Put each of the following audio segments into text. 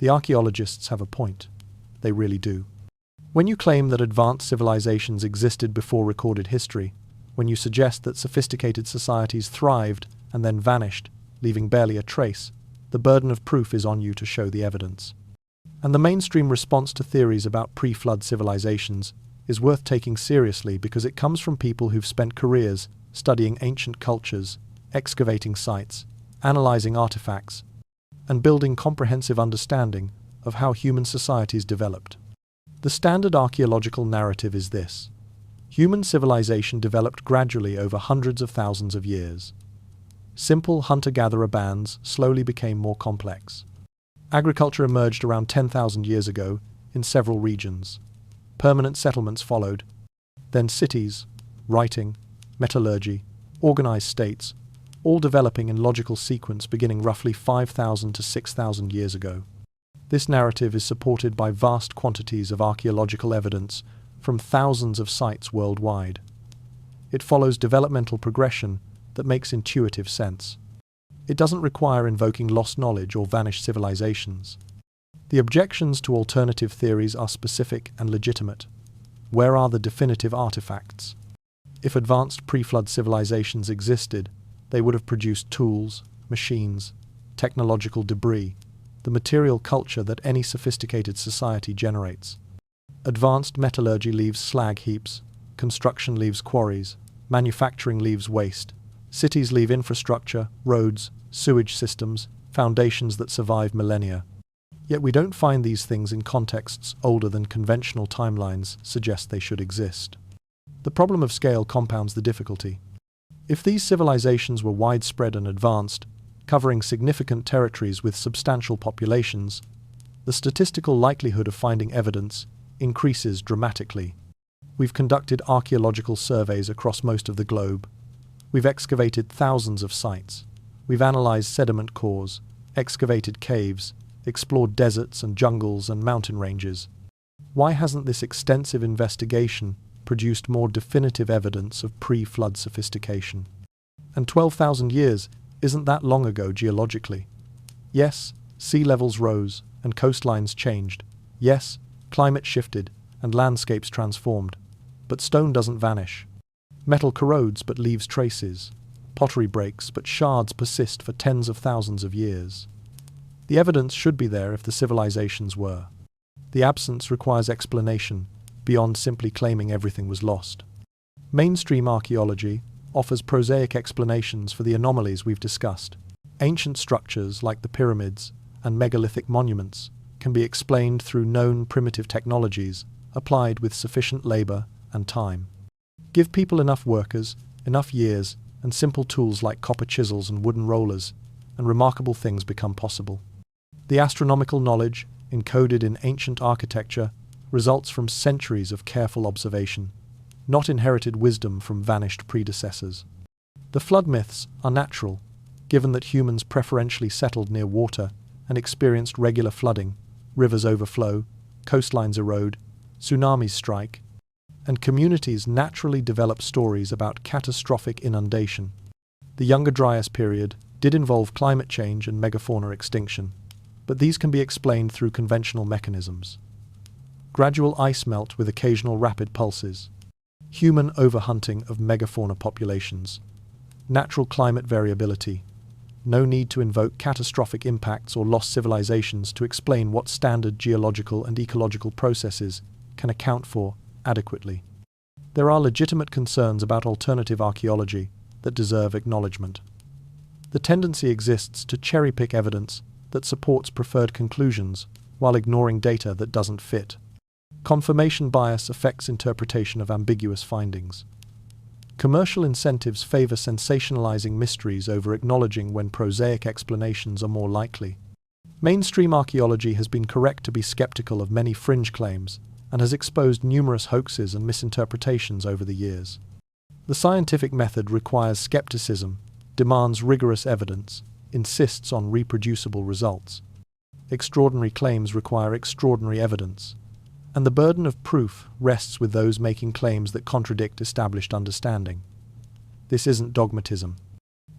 The archaeologists have a point. They really do. When you claim that advanced civilizations existed before recorded history, when you suggest that sophisticated societies thrived and then vanished, leaving barely a trace, the burden of proof is on you to show the evidence. And the mainstream response to theories about pre-flood civilizations is worth taking seriously because it comes from people who've spent careers studying ancient cultures, excavating sites, analyzing artifacts, and building comprehensive understanding of how human societies developed. The standard archaeological narrative is this: human civilization developed gradually over hundreds of thousands of years. Simple hunter-gatherer bands slowly became more complex. Agriculture emerged around 10,000 years ago in several regions. Permanent settlements followed. Then cities, writing, metallurgy, organized states, all developing in logical sequence beginning roughly 5,000 to 6,000 years ago. This narrative is supported by vast quantities of archaeological evidence from thousands of sites worldwide. It follows developmental progression that makes intuitive sense. It doesn't require invoking lost knowledge or vanished civilizations. The objections to alternative theories are specific and legitimate. Where are the definitive artifacts? If advanced pre-flood civilizations existed, they would have produced tools, machines, technological debris, the material culture that any sophisticated society generates. Advanced metallurgy leaves slag heaps, construction leaves quarries, manufacturing leaves waste, cities leave infrastructure, roads, sewage systems, foundations that survive millennia. Yet we don't find these things in contexts older than conventional timelines suggest they should exist. The problem of scale compounds the difficulty. If these civilizations were widespread and advanced, covering significant territories with substantial populations, the statistical likelihood of finding evidence increases dramatically. We've conducted archaeological surveys across most of the globe. We've excavated thousands of sites. We've analyzed sediment cores, excavated caves, explored deserts and jungles and mountain ranges. Why hasn't this extensive investigation produced more definitive evidence of pre-flood sophistication? And 12,000 years isn't that long ago geologically. Yes, sea levels rose and coastlines changed. Yes, climate shifted and landscapes transformed. But stone doesn't vanish. Metal corrodes but leaves traces. Pottery breaks but shards persist for tens of thousands of years. The evidence should be there if the civilizations were. The absence requires explanation beyond simply claiming everything was lost. Mainstream archaeology offers prosaic explanations for the anomalies we've discussed. Ancient structures like the pyramids and megalithic monuments can be explained through known primitive technologies applied with sufficient labor and time. Give people enough workers, enough years, and simple tools like copper chisels and wooden rollers, and remarkable things become possible. The astronomical knowledge encoded in ancient architecture results from centuries of careful observation, not inherited wisdom from vanished predecessors. The flood myths are natural, given that humans preferentially settled near water and experienced regular flooding, rivers overflow, coastlines erode, tsunamis strike, and communities naturally develop stories about catastrophic inundation. The Younger Dryas period did involve climate change and megafauna extinction, but these can be explained through conventional mechanisms. Gradual ice melt with occasional rapid pulses, human overhunting of megafauna populations, natural climate variability. No need to invoke catastrophic impacts or lost civilizations to explain what standard geological and ecological processes can account for adequately. There are legitimate concerns about alternative archaeology that deserve acknowledgement. The tendency exists to cherry-pick evidence that supports preferred conclusions while ignoring data that doesn't fit. Confirmation bias affects interpretation of ambiguous findings. Commercial incentives favor sensationalizing mysteries over acknowledging when prosaic explanations are more likely. Mainstream archaeology has been correct to be skeptical of many fringe claims and has exposed numerous hoaxes and misinterpretations over the years. The scientific method requires skepticism, demands rigorous evidence, insists on reproducible results. Extraordinary claims require extraordinary evidence, and the burden of proof rests with those making claims that contradict established understanding. This isn't dogmatism.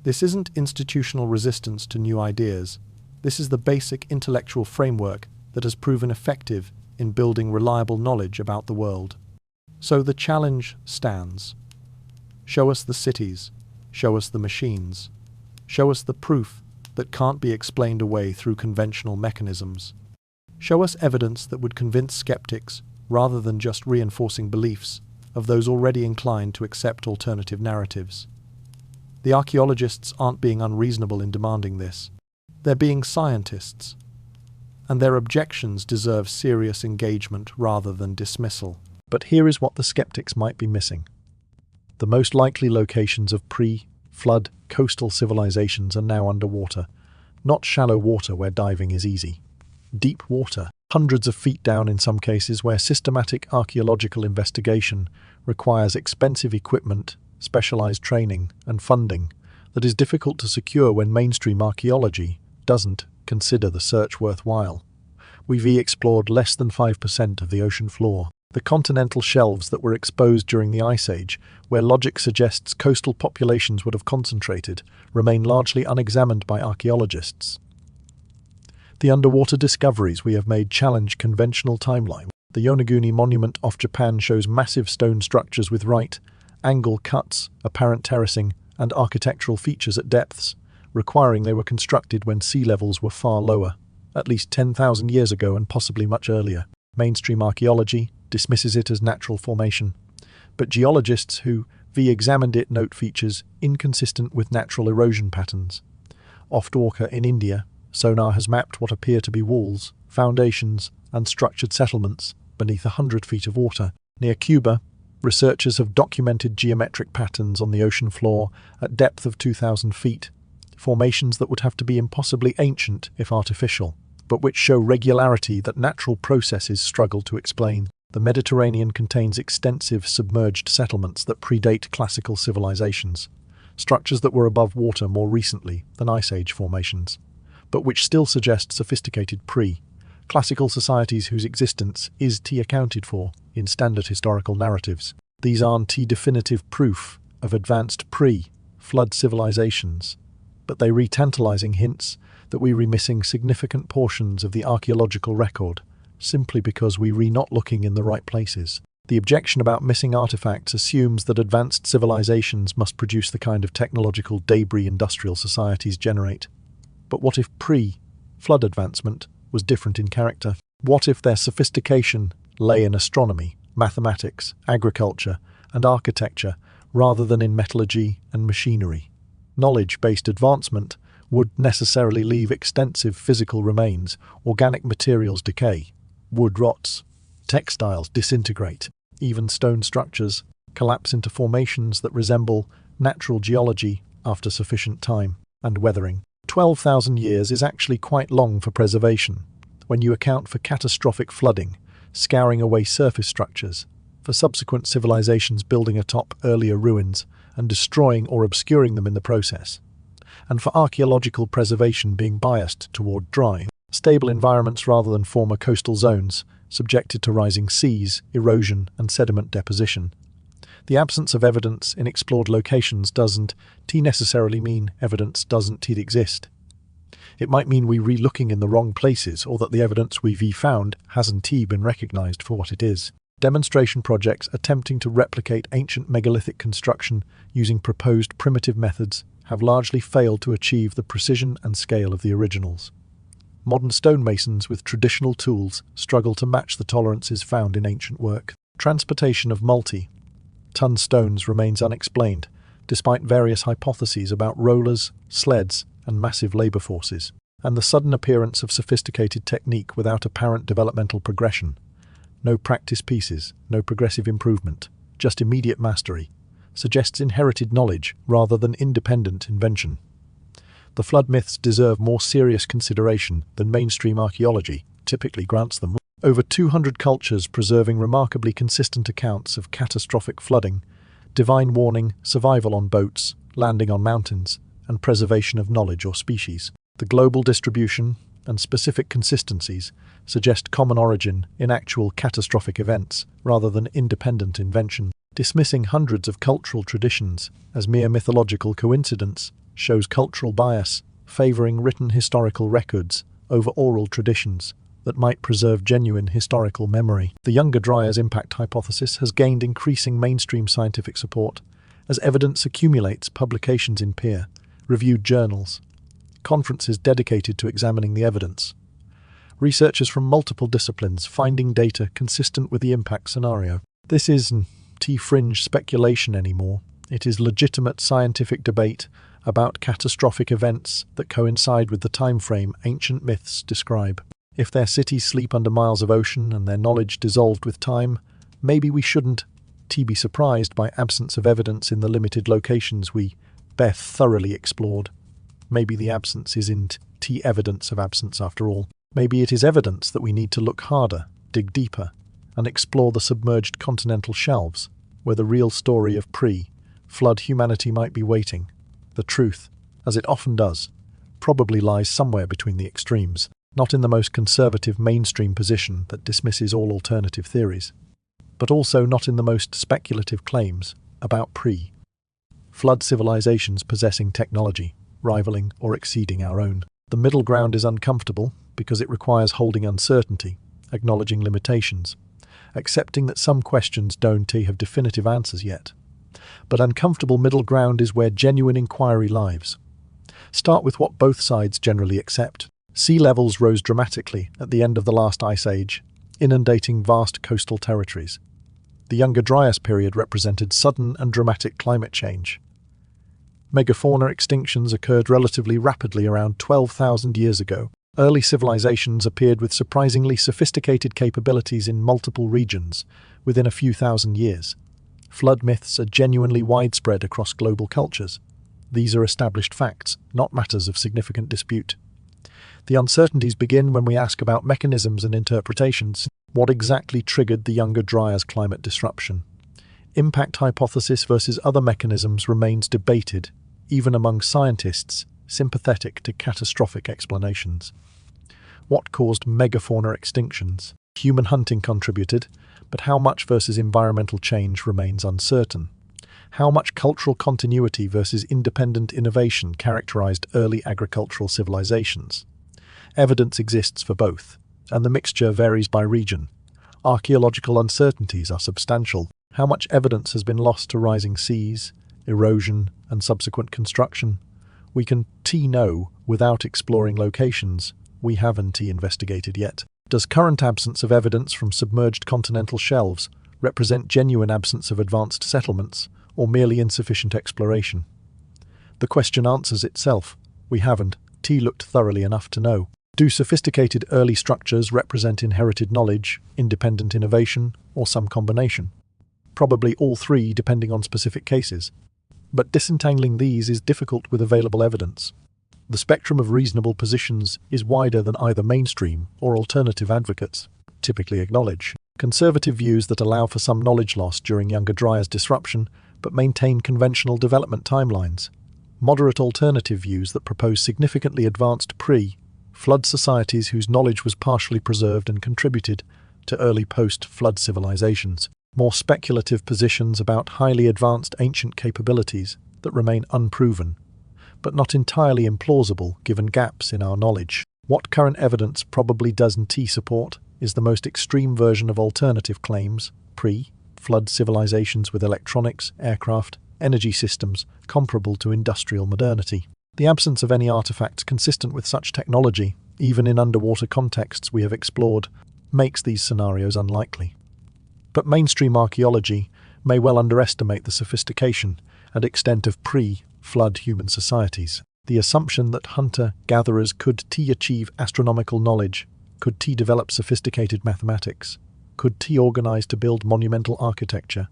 This isn't institutional resistance to new ideas. This is the basic intellectual framework that has proven effective in building reliable knowledge about the world. So the challenge stands. Show us the cities, show us the machines, show us the proof that can't be explained away through conventional mechanisms. Show us evidence that would convince skeptics, rather than just reinforcing beliefs, of those already inclined to accept alternative narratives. The archaeologists aren't being unreasonable in demanding this. They're being scientists, and their objections deserve serious engagement rather than dismissal. But here is what the skeptics might be missing. The most likely locations of pre-flood coastal civilizations are now underwater, not shallow water where diving is easy. Deep water, hundreds of feet down in some cases, where systematic archaeological investigation requires expensive equipment, specialized training, and funding that is difficult to secure when mainstream archaeology doesn't consider the search worthwhile. We've explored less than 5% of the ocean floor. The continental shelves that were exposed during the Ice Age, where logic suggests coastal populations would have concentrated, remain largely unexamined by archaeologists. The underwater discoveries we have made challenge conventional timeline. The Yonaguni monument off Japan shows massive stone structures with right angle cuts, apparent terracing, and architectural features at depths, requiring they were constructed when sea levels were far lower, at least 10,000 years ago and possibly much earlier. Mainstream archaeology dismisses it as natural formation, but geologists who examined it note features inconsistent with natural erosion patterns. Off Dwarka in India, sonar has mapped what appear to be walls, foundations, and structured settlements beneath 100 feet of water. Near Cuba, researchers have documented geometric patterns on the ocean floor at depth of 2,000 feet, formations that would have to be impossibly ancient if artificial, but which show regularity that natural processes struggle to explain. The Mediterranean contains extensive submerged settlements that predate classical civilizations, structures that were above water more recently than Ice Age formations, but which still suggest sophisticated classical societies whose existence is accounted for in standard historical narratives. These aren't definitive proof of advanced pre-flood civilizations, but they re-tantalizing hints that we are missing significant portions of the archaeological record simply because we are not looking in the right places. The objection about missing artifacts assumes that advanced civilizations must produce the kind of technological debris industrial societies generate. But what if pre-flood advancement was different in character? What if their sophistication lay in astronomy, mathematics, agriculture, and architecture rather than in metallurgy and machinery? Knowledge-based advancement would necessarily leave extensive physical remains, organic materials decay, wood rots, textiles disintegrate, even stone structures collapse into formations that resemble natural geology after sufficient time and weathering. 12,000 years is actually quite long for preservation, when you account for catastrophic flooding, scouring away surface structures, for subsequent civilizations building atop earlier ruins and destroying or obscuring them in the process, and for archaeological preservation being biased toward dry, stable environments rather than former coastal zones subjected to rising seas, erosion, and sediment deposition. The absence of evidence in explored locations doesn't necessarily mean evidence doesn't exist. It might mean we re-looking in the wrong places, or that the evidence we've found hasn't been recognized for what it is. Demonstration projects attempting to replicate ancient megalithic construction using proposed primitive methods have largely failed to achieve the precision and scale of the originals. Modern stonemasons with traditional tools struggle to match the tolerances found in ancient work. Transportation of multi-ton stones remains unexplained, despite various hypotheses about rollers, sleds, and massive labor forces, and the sudden appearance of sophisticated technique without apparent developmental progression. No practice pieces, no progressive improvement, just immediate mastery, suggests inherited knowledge rather than independent invention. The flood myths deserve more serious consideration than mainstream archaeology typically grants them. Over 200 cultures preserving remarkably consistent accounts of catastrophic flooding, divine warning, survival on boats, landing on mountains, and preservation of knowledge or species. The global distribution and specific consistencies suggest common origin in actual catastrophic events rather than independent invention. Dismissing hundreds of cultural traditions as mere mythological coincidence shows cultural bias, favoring written historical records over oral traditions, that might preserve genuine historical memory. The Younger Dryas impact hypothesis has gained increasing mainstream scientific support as evidence accumulates, publications in peer-reviewed journals, conferences dedicated to examining the evidence, researchers from multiple disciplines finding data consistent with the impact scenario. This isn't fringe speculation anymore. It is legitimate scientific debate about catastrophic events that coincide with the time frame ancient myths describe. If their cities sleep under miles of ocean and their knowledge dissolved with time, maybe we shouldn't be surprised by absence of evidence in the limited locations we thoroughly explored. Maybe the absence isn't evidence of absence after all. Maybe it is evidence that we need to look harder, dig deeper, and explore the submerged continental shelves, where the real story of pre-flood humanity might be waiting. The truth, as it often does, probably lies somewhere between the extremes, not in the most conservative mainstream position that dismisses all alternative theories, but also not in the most speculative claims about pre-flood civilizations possessing technology, rivaling or exceeding our own. The middle ground is uncomfortable because it requires holding uncertainty, acknowledging limitations, accepting that some questions don't have definitive answers yet. But uncomfortable middle ground is where genuine inquiry lives. Start with what both sides generally accept. Sea levels rose dramatically at the end of the last ice age, inundating vast coastal territories. The Younger Dryas period represented sudden and dramatic climate change. Megafauna extinctions occurred relatively rapidly around 12,000 years ago. Early civilizations appeared with surprisingly sophisticated capabilities in multiple regions within a few thousand years. Flood myths are genuinely widespread across global cultures. These are established facts, not matters of significant dispute. The uncertainties begin when we ask about mechanisms and interpretations. What exactly triggered the Younger Dryas climate disruption? Impact hypothesis versus other mechanisms remains debated, even among scientists sympathetic to catastrophic explanations. What caused megafauna extinctions? Human hunting contributed, but how much versus environmental change remains uncertain. How much cultural continuity versus independent innovation characterized early agricultural civilizations? Evidence exists for both, and the mixture varies by region. Archaeological uncertainties are substantial. How much evidence has been lost to rising seas, erosion, and subsequent construction? We can know without exploring locations we haven't investigated yet. Does current absence of evidence from submerged continental shelves represent genuine absence of advanced settlements, or merely insufficient exploration? The question answers itself. We haven't looked thoroughly enough to know. Do sophisticated early structures represent inherited knowledge, independent innovation, or some combination? Probably all three, depending on specific cases. But disentangling these is difficult with available evidence. The spectrum of reasonable positions is wider than either mainstream or alternative advocates typically acknowledge. Conservative views that allow for some knowledge loss during Younger Dryas disruption, but maintain conventional development timelines. Moderate alternative views that propose significantly advanced pre-flood societies whose knowledge was partially preserved and contributed to early post-flood civilizations. More speculative positions about highly advanced ancient capabilities that remain unproven, but not entirely implausible given gaps in our knowledge. What current evidence probably doesn't support is the most extreme version of alternative claims, pre-flood civilizations with electronics, aircraft, energy systems comparable to industrial modernity. The absence of any artifacts consistent with such technology, even in underwater contexts we have explored, makes these scenarios unlikely. But mainstream archaeology may well underestimate the sophistication and extent of pre-flood human societies. The assumption that hunter-gatherers could achieve astronomical knowledge, could develop sophisticated mathematics, could organize to build monumental architecture.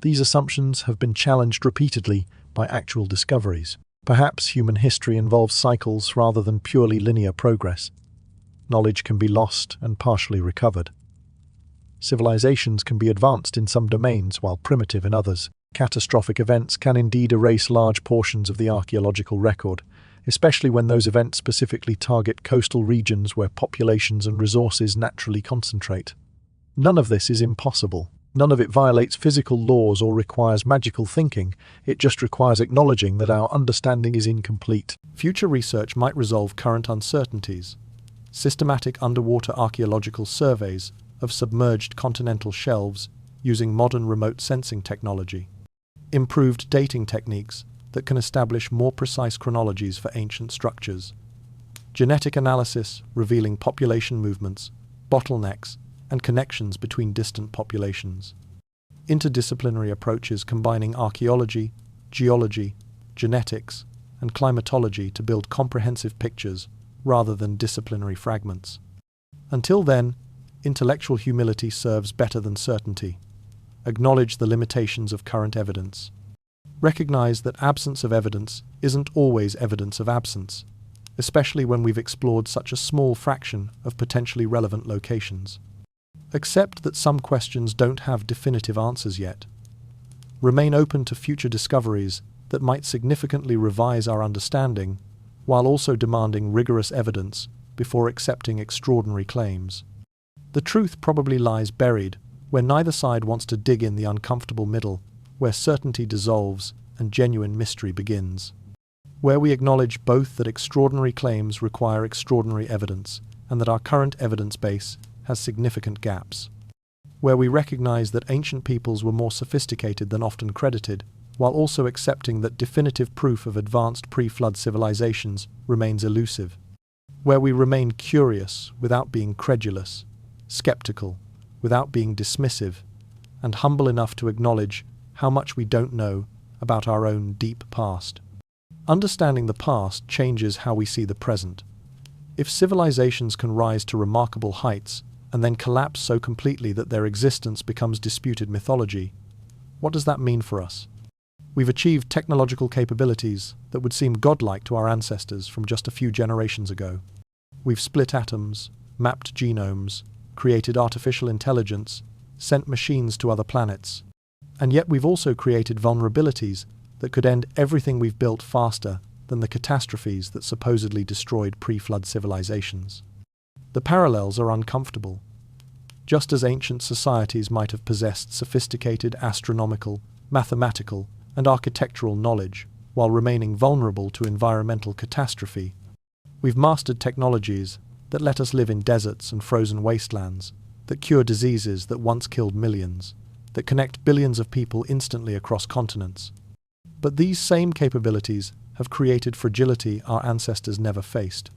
These assumptions have been challenged repeatedly by actual discoveries. Perhaps human history involves cycles rather than purely linear progress. Knowledge can be lost and partially recovered. Civilizations can be advanced in some domains while primitive in others. Catastrophic events can indeed erase large portions of the archaeological record, especially when those events specifically target coastal regions where populations and resources naturally concentrate. None of this is impossible. None of it violates physical laws or requires magical thinking. It just requires acknowledging that our understanding is incomplete. Future research might resolve current uncertainties, systematic underwater archaeological surveys of submerged continental shelves using modern remote sensing technology, improved dating techniques that can establish more precise chronologies for ancient structures, genetic analysis revealing population movements, bottlenecks, and connections between distant populations, interdisciplinary approaches combining archaeology, geology, genetics, and climatology to build comprehensive pictures rather than disciplinary fragments. Until then, intellectual humility serves better than certainty. Acknowledge the limitations of current evidence. Recognize that absence of evidence isn't always evidence of absence, especially when we've explored such a small fraction of potentially relevant locations. Accept that some questions don't have definitive answers yet. Remain open to future discoveries that might significantly revise our understanding, while also demanding rigorous evidence before accepting extraordinary claims. The truth probably lies buried where neither side wants to dig in the uncomfortable middle, where certainty dissolves and genuine mystery begins. Where we acknowledge both that extraordinary claims require extraordinary evidence and that our current evidence base has significant gaps. Where we recognize that ancient peoples were more sophisticated than often credited, while also accepting that definitive proof of advanced pre-flood civilizations remains elusive. Where we remain curious without being credulous, skeptical without being dismissive, and humble enough to acknowledge how much we don't know about our own deep past. Understanding the past changes how we see the present. If civilizations can rise to remarkable heights and then collapse so completely that their existence becomes disputed mythology, what does that mean for us? We've achieved technological capabilities that would seem godlike to our ancestors from just a few generations ago. We've split atoms, mapped genomes, created artificial intelligence, sent machines to other planets, and yet we've also created vulnerabilities that could end everything we've built faster than the catastrophes that supposedly destroyed pre-flood civilizations. The parallels are uncomfortable. Just as ancient societies might have possessed sophisticated astronomical, mathematical, and architectural knowledge while remaining vulnerable to environmental catastrophe, we've mastered technologies that let us live in deserts and frozen wastelands, that cure diseases that once killed millions, that connect billions of people instantly across continents. But these same capabilities have created fragility our ancestors never faced.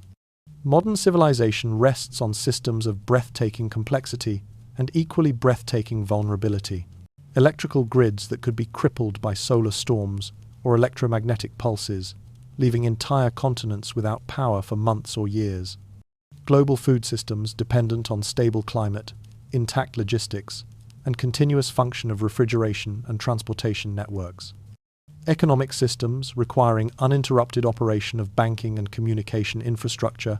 Modern civilization rests on systems of breathtaking complexity and equally breathtaking vulnerability. Electrical grids that could be crippled by solar storms or electromagnetic pulses, leaving entire continents without power for months or years. Global food systems dependent on stable climate, intact logistics, and continuous function of refrigeration and transportation networks. Economic systems requiring uninterrupted operation of banking and communication infrastructure,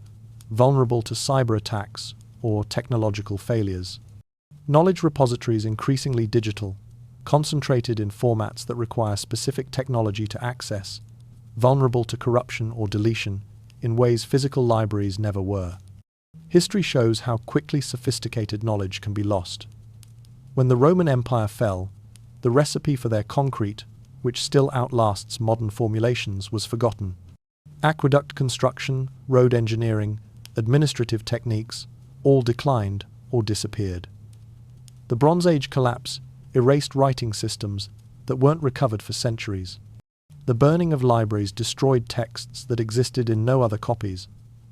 vulnerable to cyber attacks or technological failures. Knowledge repositories increasingly digital, concentrated in formats that require specific technology to access, vulnerable to corruption or deletion in ways physical libraries never were. History shows how quickly sophisticated knowledge can be lost. When the Roman Empire fell, the recipe for their concrete, which still outlasts modern formulations, was forgotten. Aqueduct construction, road engineering, administrative techniques all declined or disappeared. The Bronze Age collapse erased writing systems that weren't recovered for centuries. The burning of libraries destroyed texts that existed in no other copies,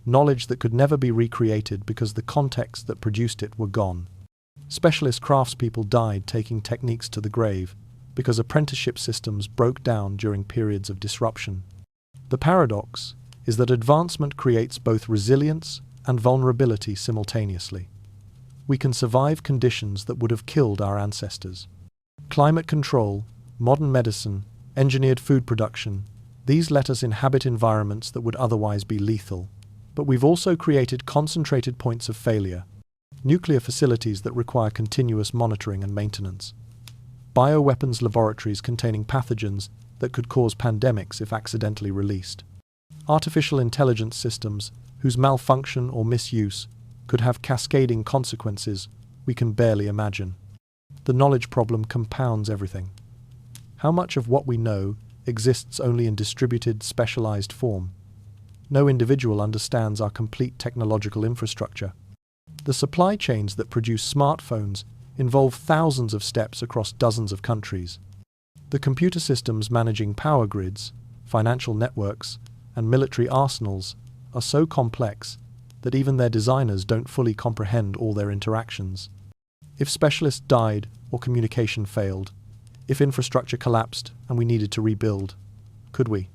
knowledge that could never be recreated because the contexts that produced it were gone. Specialist craftspeople died taking techniques to the grave because apprenticeship systems broke down during periods of disruption. The paradox is that advancement creates both resilience and vulnerability simultaneously. We can survive conditions that would have killed our ancestors. Climate control, modern medicine, engineered food production, these let us inhabit environments that would otherwise be lethal. But we've also created concentrated points of failure, nuclear facilities that require continuous monitoring and maintenance, bioweapons laboratories containing pathogens that could cause pandemics if accidentally released, artificial intelligence systems whose malfunction or misuse could have cascading consequences we can barely imagine. The knowledge problem compounds everything. How much of what we know exists only in distributed, specialized form? No individual understands our complete technological infrastructure. The supply chains that produce smartphones involve thousands of steps across dozens of countries. The computer systems managing power grids, financial networks, and military arsenals are so complex that even their designers don't fully comprehend all their interactions. If specialists died or communication failed, if infrastructure collapsed and we needed to rebuild, could we?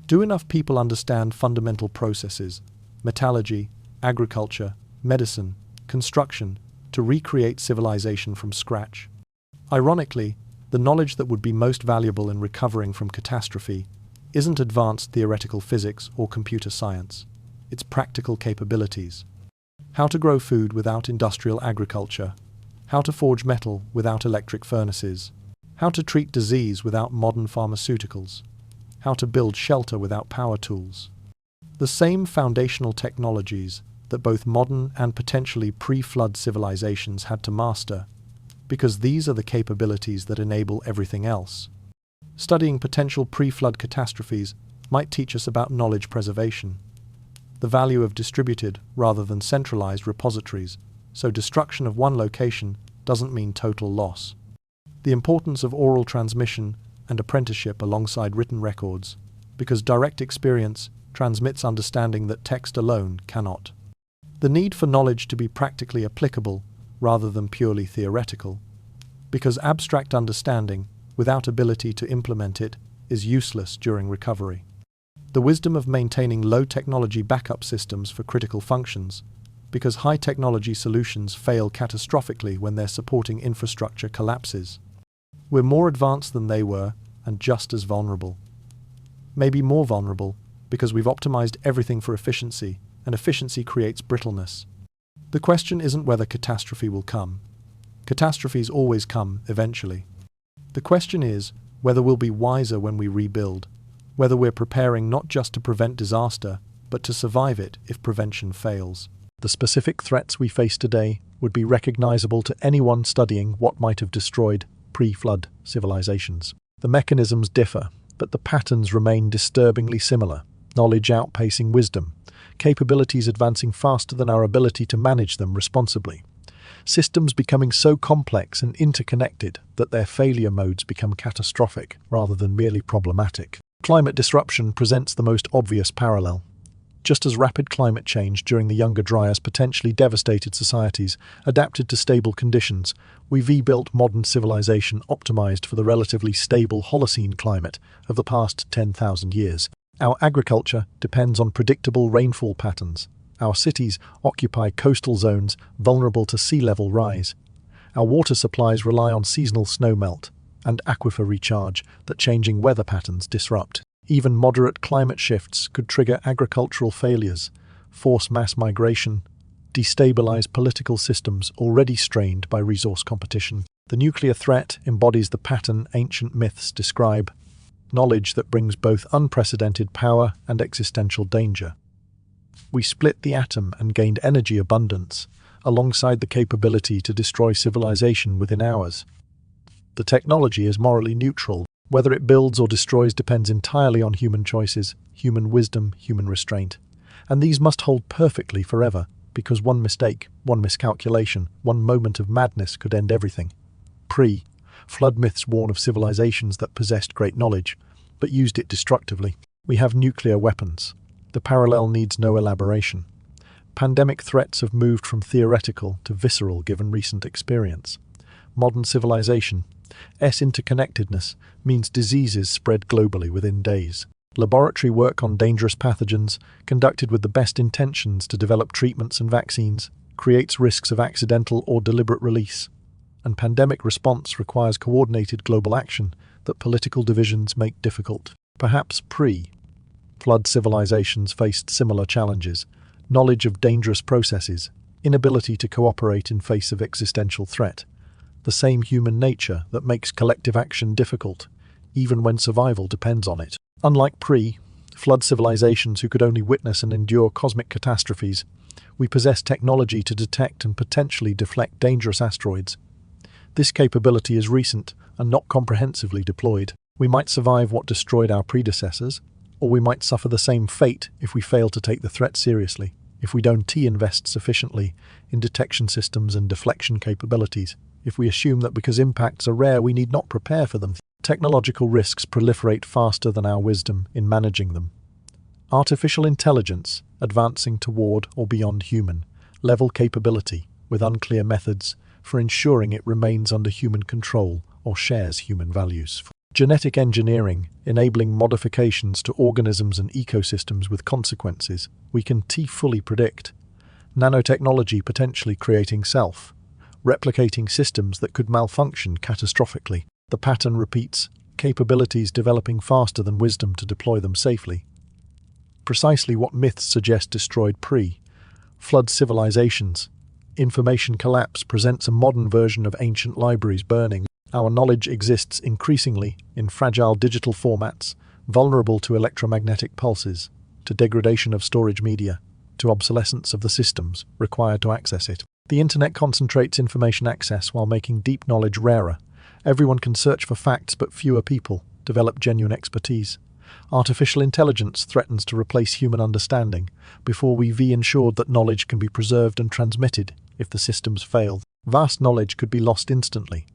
Do enough people understand fundamental processes, metallurgy, agriculture, medicine, construction, to recreate civilization from scratch? Ironically, the knowledge that would be most valuable in recovering from catastrophe isn't advanced theoretical physics or computer science. It's practical capabilities. How to grow food without industrial agriculture. How to forge metal without electric furnaces. How to treat disease without modern pharmaceuticals. How to build shelter without power tools. The same foundational technologies that both modern and potentially pre-flood civilizations had to master, because these are the capabilities that enable everything else. Studying potential pre-flood catastrophes might teach us about knowledge preservation, the value of distributed rather than centralized repositories, so destruction of one location doesn't mean total loss. The importance of oral transmission and apprenticeship alongside written records, because direct experience transmits understanding that text alone cannot. The need for knowledge to be practically applicable rather than purely theoretical, because abstract understanding without ability to implement it is useless during recovery. The wisdom of maintaining low-technology backup systems for critical functions, because high-technology solutions fail catastrophically when their supporting infrastructure collapses. We're more advanced than they were and just as vulnerable. Maybe more vulnerable because we've optimized everything for efficiency, and efficiency creates brittleness. The question isn't whether catastrophe will come. Catastrophes always come, eventually. The question is whether we'll be wiser when we rebuild, whether we're preparing not just to prevent disaster, but to survive it if prevention fails. The specific threats we face today would be recognizable to anyone studying what might have destroyed pre-flood civilizations. The mechanisms differ, but the patterns remain disturbingly similar. Knowledge outpacing wisdom, capabilities advancing faster than our ability to manage them responsibly. Systems becoming so complex and interconnected that their failure modes become catastrophic rather than merely problematic. Climate disruption presents the most obvious parallel. Just as rapid climate change during the Younger Dryas potentially devastated societies adapted to stable conditions, we rebuilt modern civilization optimized for the relatively stable Holocene climate of the past 10,000 years. Our agriculture depends on predictable rainfall patterns. Our cities occupy coastal zones vulnerable to sea level rise. Our water supplies rely on seasonal snowmelt and aquifer recharge that changing weather patterns disrupt. Even moderate climate shifts could trigger agricultural failures, force mass migration, destabilize political systems already strained by resource competition. The nuclear threat embodies the pattern ancient myths describe, knowledge that brings both unprecedented power and existential danger. We split the atom and gained energy abundance, alongside the capability to destroy civilization within hours. The technology is morally neutral. Whether it builds or destroys depends entirely on human choices, human wisdom, human restraint. And these must hold perfectly forever, because one mistake, one miscalculation, one moment of madness could end everything. Flood myths warn of civilizations that possessed great knowledge, but used it destructively. We have nuclear weapons. The parallel needs no elaboration. Pandemic threats have moved from theoretical to visceral given recent experience. Modern civilization's interconnectedness means diseases spread globally within days. Laboratory work on dangerous pathogens, conducted with the best intentions to develop treatments and vaccines, creates risks of accidental or deliberate release. And pandemic response requires coordinated global action that political divisions make difficult. Perhaps pre-flood civilizations faced similar challenges: knowledge of dangerous processes, inability to cooperate in face of existential threat, the same human nature that makes collective action difficult, even when survival depends on it. Unlike pre-flood civilizations who could only witness and endure cosmic catastrophes, we possess technology to detect and potentially deflect dangerous asteroids. This capability is recent and not comprehensively deployed. We might survive what destroyed our predecessors, Or we might suffer the same fate if we fail to take the threat seriously, if we don't invest sufficiently in detection systems and deflection capabilities, if we assume that because impacts are rare we need not prepare for them. Technological risks proliferate faster than our wisdom in managing them. Artificial intelligence, advancing toward or beyond human level capability with unclear methods for ensuring it remains under human control or shares human values. Genetic engineering, enabling modifications to organisms and ecosystems with consequences we can fully predict. Nanotechnology potentially creating self-replicating systems that could malfunction catastrophically. The pattern repeats, capabilities developing faster than wisdom to deploy them safely. Precisely what myths suggest destroyed pre-flood civilizations. Information collapse presents a modern version of ancient libraries burning. Our knowledge exists increasingly in fragile digital formats, vulnerable to electromagnetic pulses, to degradation of storage media, to obsolescence of the systems required to access it. The internet concentrates information access while making deep knowledge rarer. Everyone can search for facts, but fewer people develop genuine expertise. Artificial intelligence threatens to replace human understanding before we've ensured that knowledge can be preserved and transmitted if the systems fail. Vast knowledge could be lost instantly.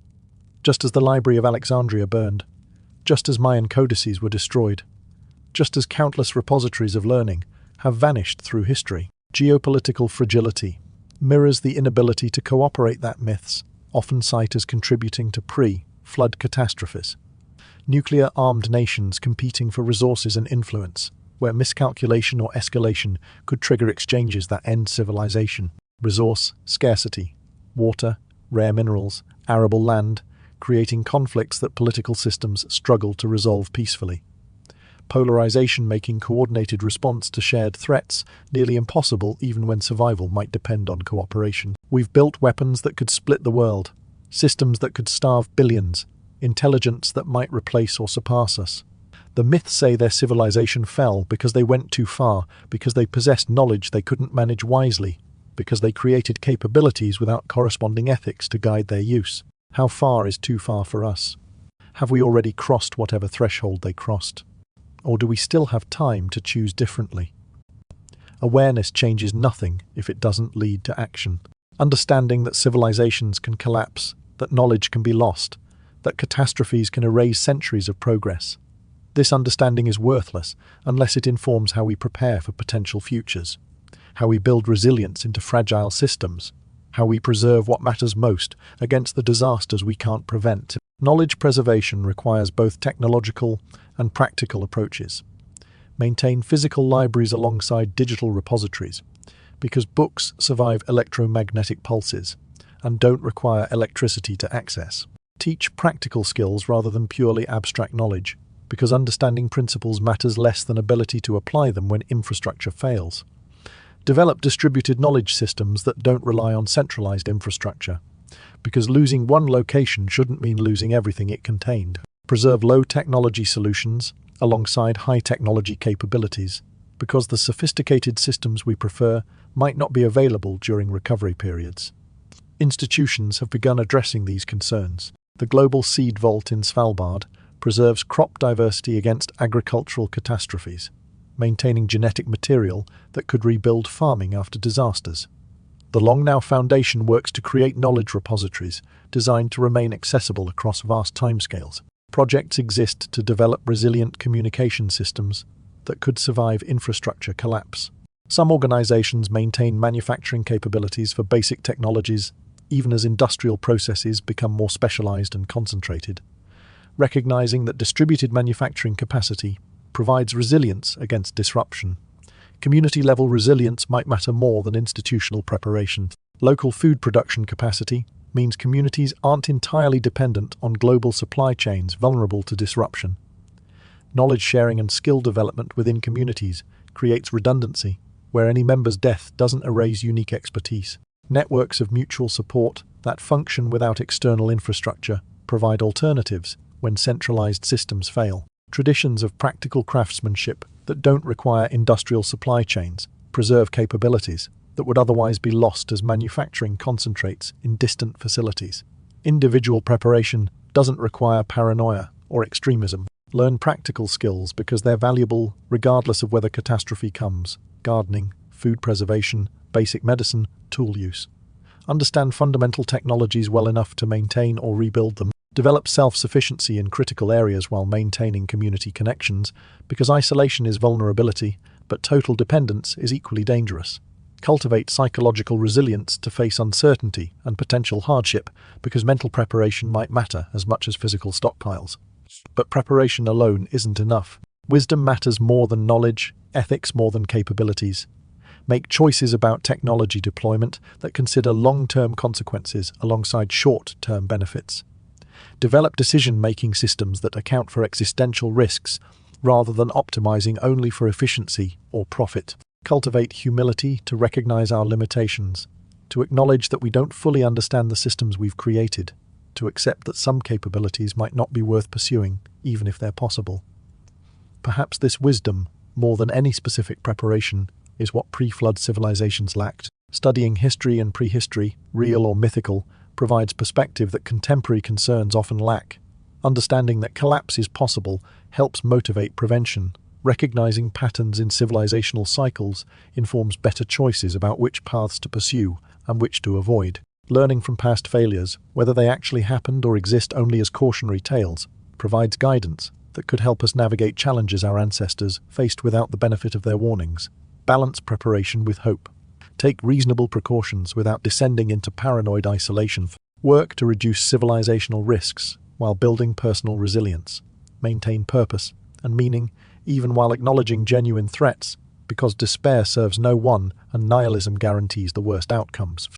Just as the Library of Alexandria burned, just as Mayan codices were destroyed, just as countless repositories of learning have vanished through history. Geopolitical fragility mirrors the inability to cooperate that myths often cite as contributing to pre-flood catastrophes. Nuclear-armed nations competing for resources and influence, where miscalculation or escalation could trigger exchanges that end civilization. Resource scarcity, water, rare minerals, arable land, creating conflicts that political systems struggle to resolve peacefully. Polarization making coordinated response to shared threats nearly impossible even when survival might depend on cooperation. We've built weapons that could split the world, systems that could starve billions, intelligence that might replace or surpass us. The myths say their civilization fell because they went too far, because they possessed knowledge they couldn't manage wisely, because they created capabilities without corresponding ethics to guide their use. How far is too far for us? Have we already crossed whatever threshold they crossed? Or do we still have time to choose differently? Awareness changes nothing if it doesn't lead to action. Understanding that civilizations can collapse, that knowledge can be lost, that catastrophes can erase centuries of progress. This understanding is worthless unless it informs how we prepare for potential futures, how we build resilience into fragile systems, how we preserve what matters most against the disasters we can't prevent. Knowledge preservation requires both technological and practical approaches. Maintain physical libraries alongside digital repositories, because books survive electromagnetic pulses and don't require electricity to access. Teach practical skills rather than purely abstract knowledge, because understanding principles matters less than ability to apply them when infrastructure fails. Develop distributed knowledge systems that don't rely on centralized infrastructure, because losing one location shouldn't mean losing everything it contained. Preserve low-technology solutions alongside high-technology capabilities, because the sophisticated systems we prefer might not be available during recovery periods. Institutions have begun addressing these concerns. The Global Seed Vault in Svalbard preserves crop diversity against agricultural catastrophes, maintaining genetic material that could rebuild farming after disasters. The Long Now Foundation works to create knowledge repositories designed to remain accessible across vast timescales. Projects exist to develop resilient communication systems that could survive infrastructure collapse. Some organizations maintain manufacturing capabilities for basic technologies, even as industrial processes become more specialized and concentrated, recognizing that distributed manufacturing capacity provides resilience against disruption. Community-level resilience might matter more than institutional preparation. Local food production capacity means communities aren't entirely dependent on global supply chains vulnerable to disruption. Knowledge sharing and skill development within communities creates redundancy, where any member's death doesn't erase unique expertise. Networks of mutual support that function without external infrastructure provide alternatives when centralized systems fail. Traditions of practical craftsmanship that don't require industrial supply chains preserve capabilities that would otherwise be lost as manufacturing concentrates in distant facilities. Individual preparation doesn't require paranoia or extremism. Learn practical skills because they're valuable regardless of whether catastrophe comes. Gardening, food preservation, basic medicine, tool use. Understand fundamental technologies well enough to maintain or rebuild them. Develop self-sufficiency in critical areas while maintaining community connections, because isolation is vulnerability, but total dependence is equally dangerous. Cultivate psychological resilience to face uncertainty and potential hardship, because mental preparation might matter as much as physical stockpiles. But preparation alone isn't enough. Wisdom matters more than knowledge, ethics more than capabilities. Make choices about technology deployment that consider long-term consequences alongside short-term benefits. Develop decision-making systems that account for existential risks rather than optimizing only for efficiency or profit. Cultivate humility to recognize our limitations, to acknowledge that we don't fully understand the systems we've created, to accept that some capabilities might not be worth pursuing, even if they're possible. Perhaps this wisdom, more than any specific preparation, is what pre-flood civilizations lacked. Studying history and prehistory, real or mythical, provides perspective that contemporary concerns often lack. Understanding that collapse is possible helps motivate prevention. Recognizing patterns in civilizational cycles informs better choices about which paths to pursue and which to avoid. Learning from past failures, whether they actually happened or exist only as cautionary tales, provides guidance that could help us navigate challenges our ancestors faced without the benefit of their warnings. Balance preparation with hope. Take reasonable precautions without descending into paranoid isolation. Work to reduce civilizational risks while building personal resilience. Maintain purpose and meaning even while acknowledging genuine threats, because despair serves no one and nihilism guarantees the worst outcomes.